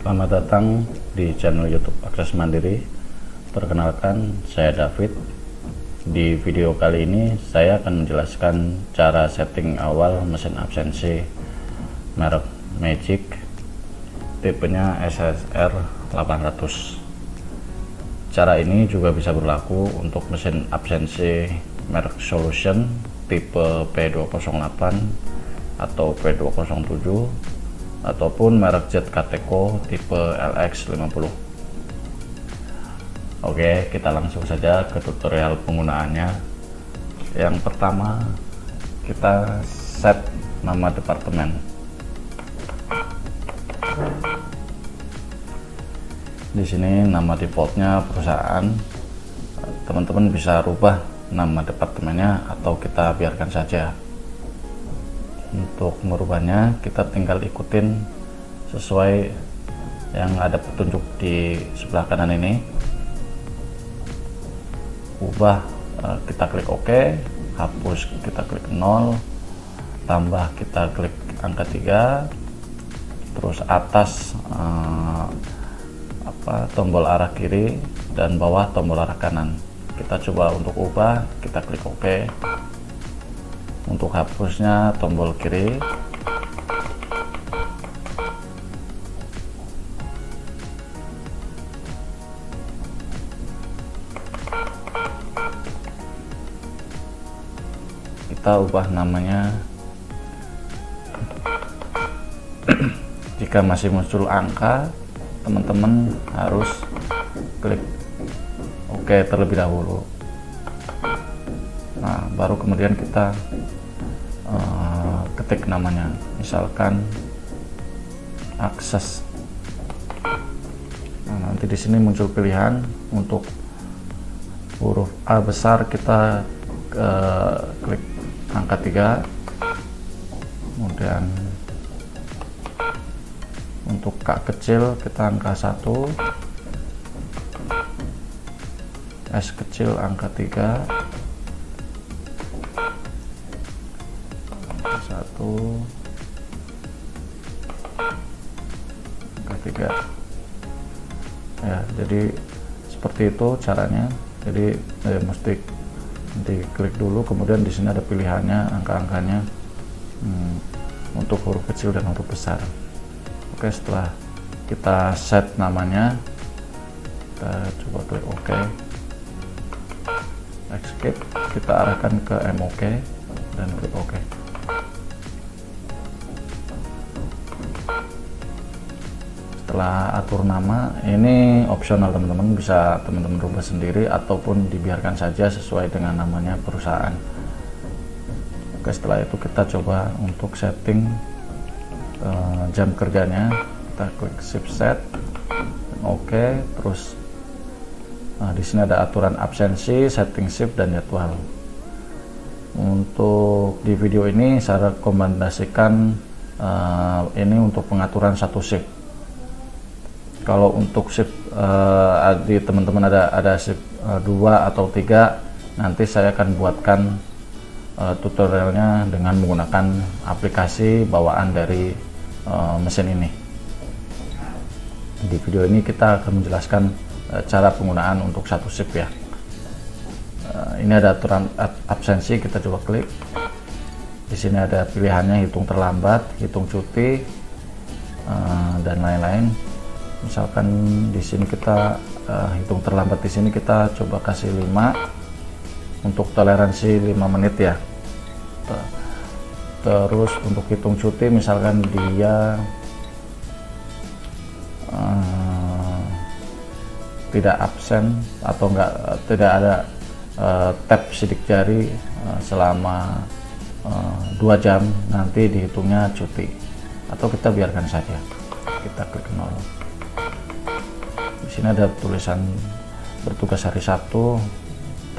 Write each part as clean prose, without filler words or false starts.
Selamat datang di channel YouTube Akses Mandiri. Perkenalkan, saya David. Di video kali ini saya akan menjelaskan cara setting awal mesin absensi merek Magic, tipenya SSR 800. Cara ini juga bisa berlaku untuk mesin absensi merek Solution tipe P208 atau P207 ataupun merek ZKTECO tipe LX50. Oke, kita langsung saja ke tutorial penggunaannya. Yang pertama, kita set nama departemen. Di sini nama defaultnya perusahaan. Teman-teman bisa rubah nama departemennya atau kita biarkan saja. Untuk merubahnya kita tinggal ikutin sesuai yang ada petunjuk di sebelah kanan ini. Ubah, kita klik OK, hapus kita klik 0, tambah kita klik angka 3, terus atas tombol arah kiri dan bawah tombol arah kanan. Kita coba untuk ubah, kita klik OK. Untuk hapusnya tombol kiri. Kita ubah namanya. Jika masih muncul angka, teman-teman harus klik OK terlebih dahulu. Nah, baru kemudian kita ketik namanya, misalkan akses. Nah, nanti di sini muncul pilihan. Untuk huruf A besar kita klik angka 3, kemudian untuk K kecil kita angka 1, S kecil angka 3, 1, angka 3 ya. Jadi seperti itu caranya. Jadi mesti diklik dulu, kemudian di sini ada pilihannya, angka-angkanya untuk huruf kecil dan huruf besar. Oke, setelah kita set namanya, kita coba klik OK, escape, kita arahkan ke MOK dan klik OK. Setelah atur nama, ini opsional teman-teman, bisa teman-teman rubah sendiri ataupun dibiarkan saja sesuai dengan namanya perusahaan. Oke, setelah itu kita coba untuk setting jam kerjanya. Kita klik shift set, OK. Terus di sini ada aturan absensi, setting shift dan jadwal. Untuk di video ini saya rekomendasikan ini untuk pengaturan satu shift. Kalau untuk shift di teman-teman ada shift 2 atau 3, nanti saya akan buatkan tutorialnya dengan menggunakan aplikasi bawaan dari mesin ini. Di video ini kita akan menjelaskan cara penggunaan untuk satu shift ya. Ini ada aturan absensi, kita coba klik. Di sini ada pilihannya, hitung terlambat, hitung cuti, dan lain-lain. Misalkan di sini kita hitung terlambat, di sini kita coba kasih 5 untuk toleransi 5 menit ya. Terus untuk hitung cuti, misalkan dia tidak absen atau tidak ada tap sidik jari selama 2 jam, nanti dihitungnya cuti. Atau kita biarkan saja, kita klik 0. Di sini ada tulisan bertugas hari Sabtu,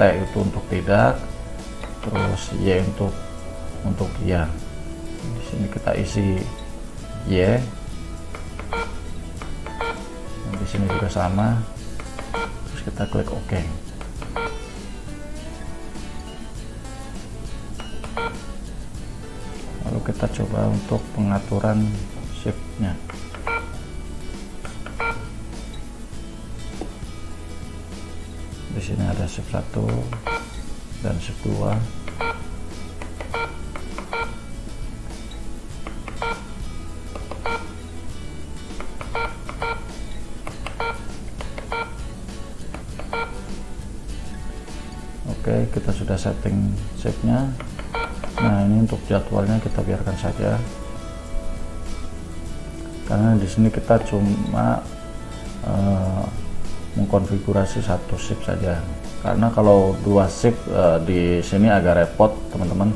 T itu untuk tidak, terus Y untuk ya. Di sini kita isi Y. Di sini juga sama. Terus kita klik OK. Lalu kita coba untuk pengaturan shiftnya. shift 1 dan shift 2. Oke, kita sudah setting shift-nya. Nah, ini untuk jadwalnya kita biarkan saja, karena di sini kita cuma mengkonfigurasi satu shift saja. Karena kalau dua shift di sini agak repot teman-teman,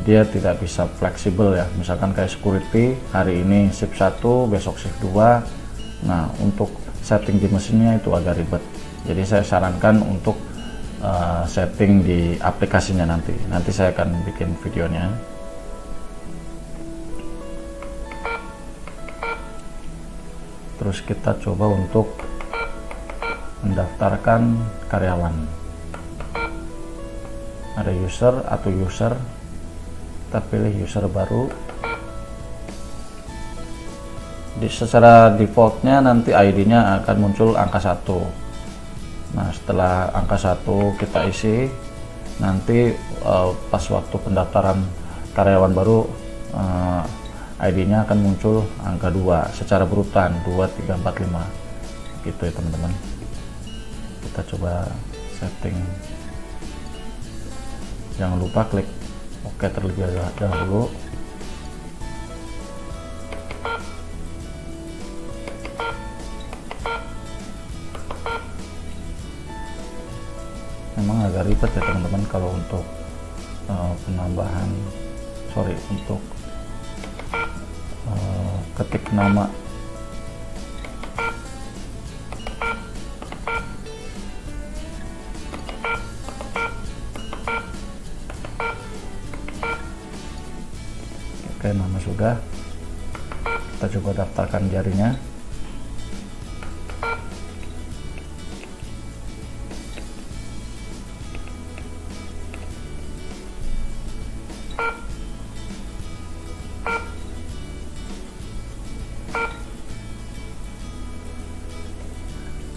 dia tidak bisa fleksibel ya. Misalkan kayak security, hari ini shift 1, besok shift 2. Nah, untuk setting di mesinnya itu agak ribet. Jadi saya sarankan untuk setting di aplikasinya nanti saya akan bikin videonya. Terus kita coba untuk mendaftarkan karyawan. Ada user atau user, kita pilih user baru. Secara defaultnya nanti ID-nya akan muncul angka 1. Nah, setelah angka 1 kita isi, nanti pas waktu pendaftaran karyawan baru, ID-nya akan muncul angka 2 secara berurutan 2, 3, 4, 5 gitu ya teman-teman. Kita coba setting. Jangan lupa klik OK terlebih dahulu. Memang agak ribet ya teman-teman kalau untuk penambahan, untuk ketik nama. Oke, nama sudah. Kita coba daftarkan jarinya.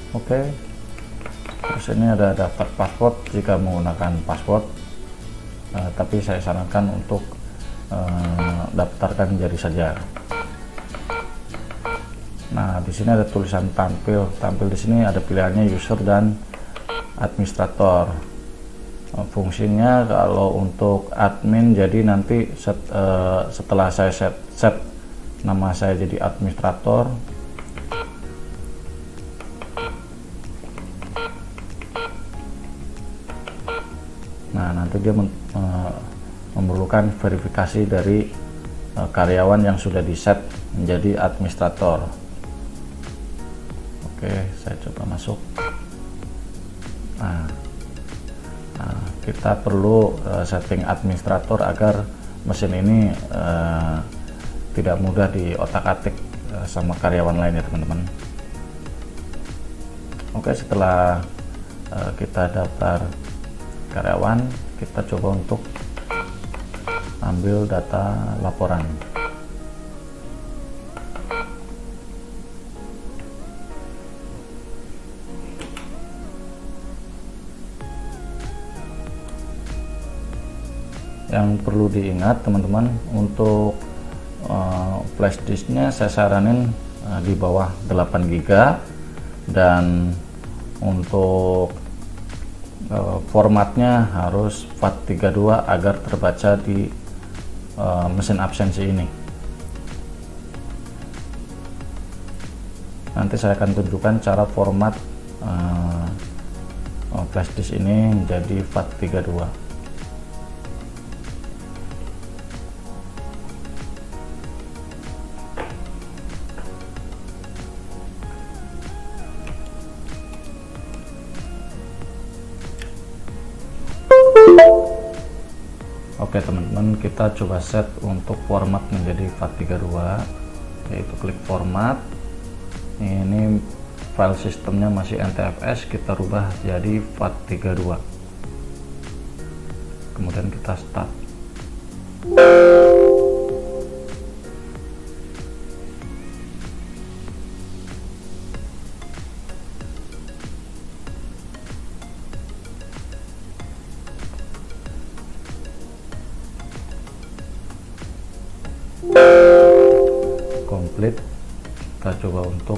Oke, terus ini ada daftar password jika menggunakan password, tapi saya sarankan untuk daftarkan jari saja. Nah, di sini ada tulisan tampil di sini ada pilihannya user dan administrator. Fungsinya kalau untuk admin, jadi nanti setelah saya set nama saya jadi administrator, nah nanti dia memerlukan verifikasi dari karyawan yang sudah di set menjadi administrator. Oke, saya coba masuk. Nah, kita perlu setting administrator agar mesin ini tidak mudah diotak-atik sama karyawan lain ya teman-teman. Oke, setelah kita daftar karyawan, kita coba untuk ambil data laporan. Yang perlu diingat teman-teman, untuk flash disknya saya saranin di bawah 8 GB, dan untuk formatnya harus FAT32 agar terbaca di mesin absensi ini. Nanti saya akan tunjukkan cara format flash disk ini menjadi FAT32. Oke teman-teman, kita coba set untuk format menjadi FAT32, yaitu klik format. Ini file sistemnya masih NTFS, kita rubah jadi FAT32, kemudian kita start. komplit, kita coba untuk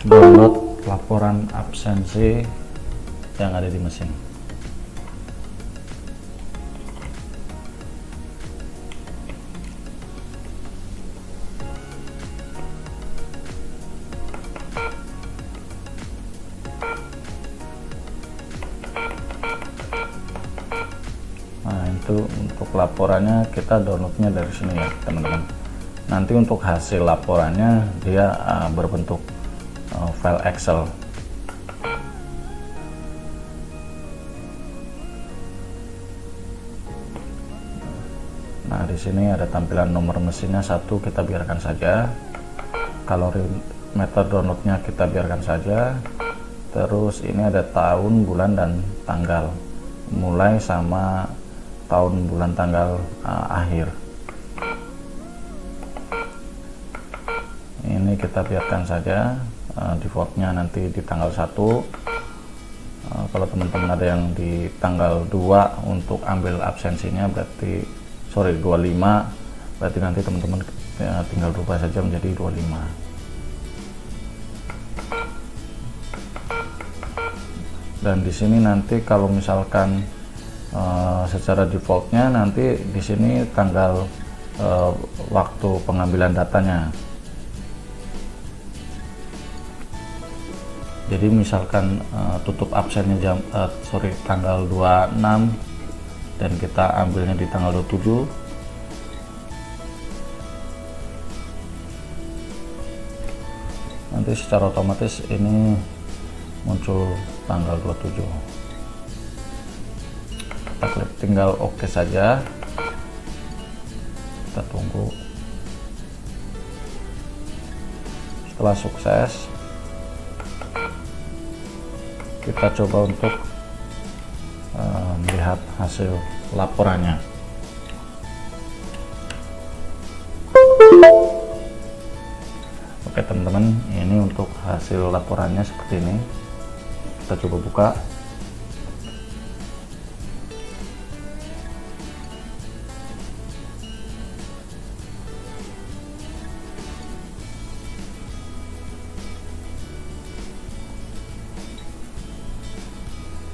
download laporan absensi yang ada di mesin. Nah, itu untuk laporannya, kita downloadnya dari sini ya teman-teman. Nanti untuk hasil laporannya dia berbentuk file Excel. Nah, di sini ada tampilan nomor mesinnya 1, kita biarkan saja. Kalori meter downloadnya kita biarkan saja. Terus ini ada tahun, bulan, dan tanggal, mulai sama tahun, bulan, tanggal akhir. Ini kita biarkan saja, defaultnya nanti di tanggal 1. Kalau teman-teman ada yang di tanggal 2 untuk ambil absensinya, berarti 25, berarti nanti teman-teman tinggal rubah saja menjadi 25. Dan di sini nanti kalau misalkan secara defaultnya nanti di sini tanggal waktu pengambilan datanya. Jadi misalkan tutup absennya tanggal 26 dan kita ambilnya di tanggal 27, nanti secara otomatis ini muncul tanggal 27. Kita klik tinggal oke saja, kita tunggu. Setelah sukses, kita coba untuk melihat hasil laporannya. Oke teman-teman, ini untuk hasil laporannya seperti ini. Kita coba buka.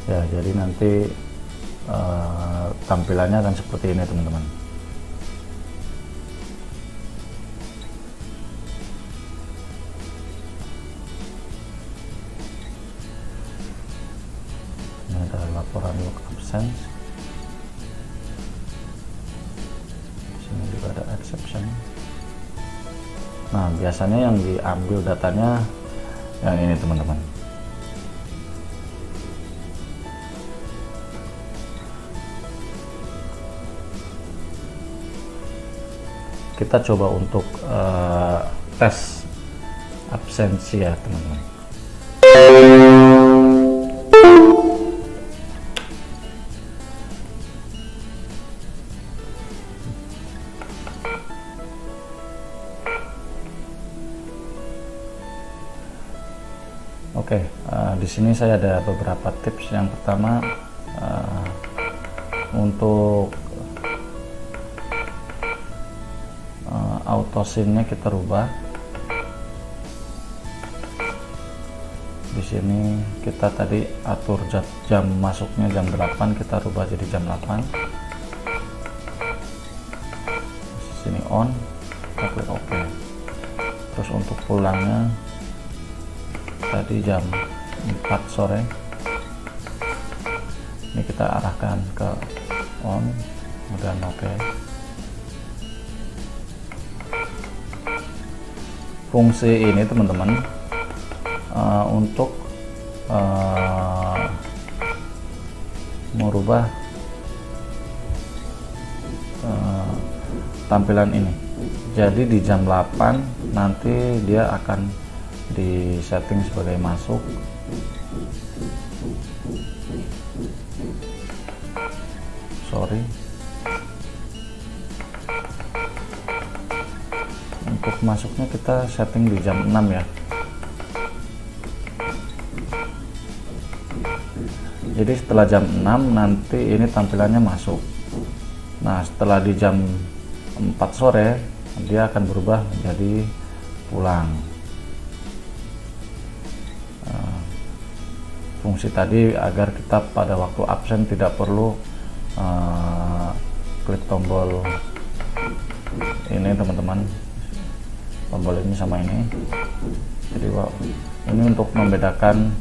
Ya, jadi nanti tampilannya akan seperti ini teman-teman. Ini ada laporan log absence. Sini juga ada exception. Nah, biasanya yang diambil datanya yang ini teman-teman. Kita coba untuk tes absensi ya teman-teman. Oke, di sini saya ada beberapa tips. Yang pertama, untuk autosync-nya kita rubah. Di sini kita tadi atur jam masuknya jam 8, kita rubah jadi jam 8. Di sini on, kita klik OK. Terus untuk pulangnya tadi jam 4 sore. Ini kita arahkan ke on, kemudian OK. Fungsi ini teman-teman untuk merubah tampilan ini. Jadi di jam 8 nanti dia akan di setting sebagai masuk. Sorry. Untuk masuknya kita setting di jam 6 ya. Jadi setelah jam 6 nanti ini tampilannya masuk. Nah, setelah di jam 4 sore dia akan berubah menjadi pulang. Fungsi tadi agar kita pada waktu absen tidak perlu klik tombol ini teman-teman, tombol ini sama ini. Jadi ini untuk membedakan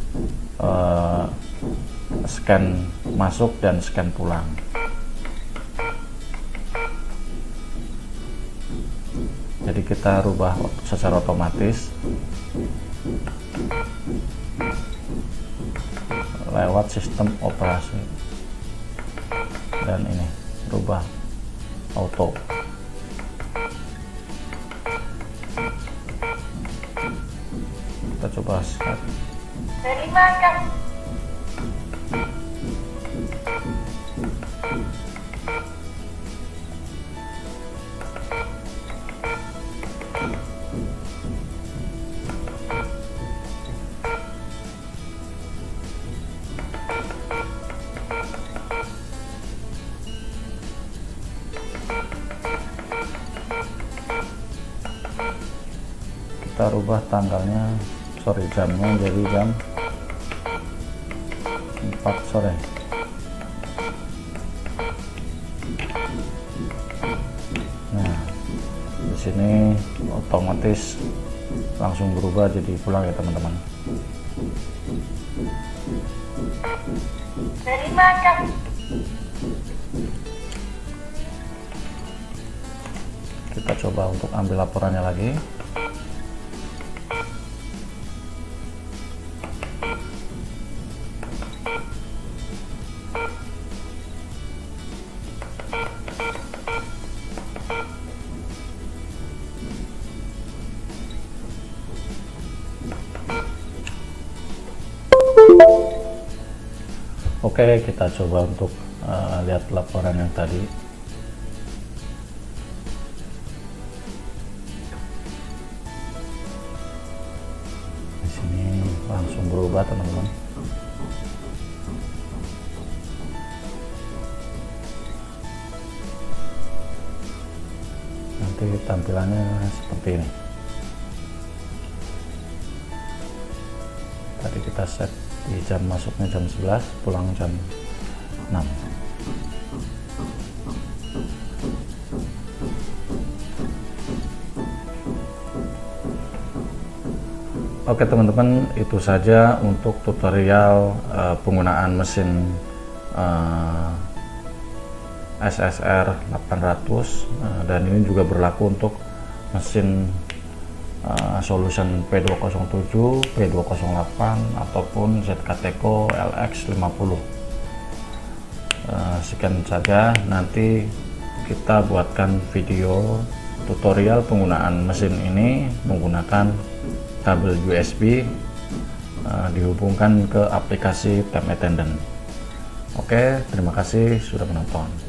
scan masuk dan scan pulang. Jadi kita rubah secara otomatis lewat sistem operasi, dan ini rubah auto. Kita coba set. Terima kasih. Kita rubah tanggalnya, jamnya jadi jam 4 sore. Nah, di sini otomatis langsung berubah jadi pulang ya teman-teman. Terima kasih. Kita coba untuk ambil laporannya lagi. Oke, kita coba untuk lihat laporan yang tadi. Di sini langsung berubah teman-teman. Nanti tampilannya seperti ini. Tadi kita set di jam masuknya jam 11, pulang jam 6. Oke teman-teman, itu saja untuk tutorial penggunaan mesin SSR 800, dan ini juga berlaku untuk mesin Solution P207, P208 ataupun ZKTECO LX50. Sekian saja, nanti kita buatkan video tutorial penggunaan mesin ini menggunakan kabel USB dihubungkan ke aplikasi Time Attendant. Oke, terima kasih sudah menonton.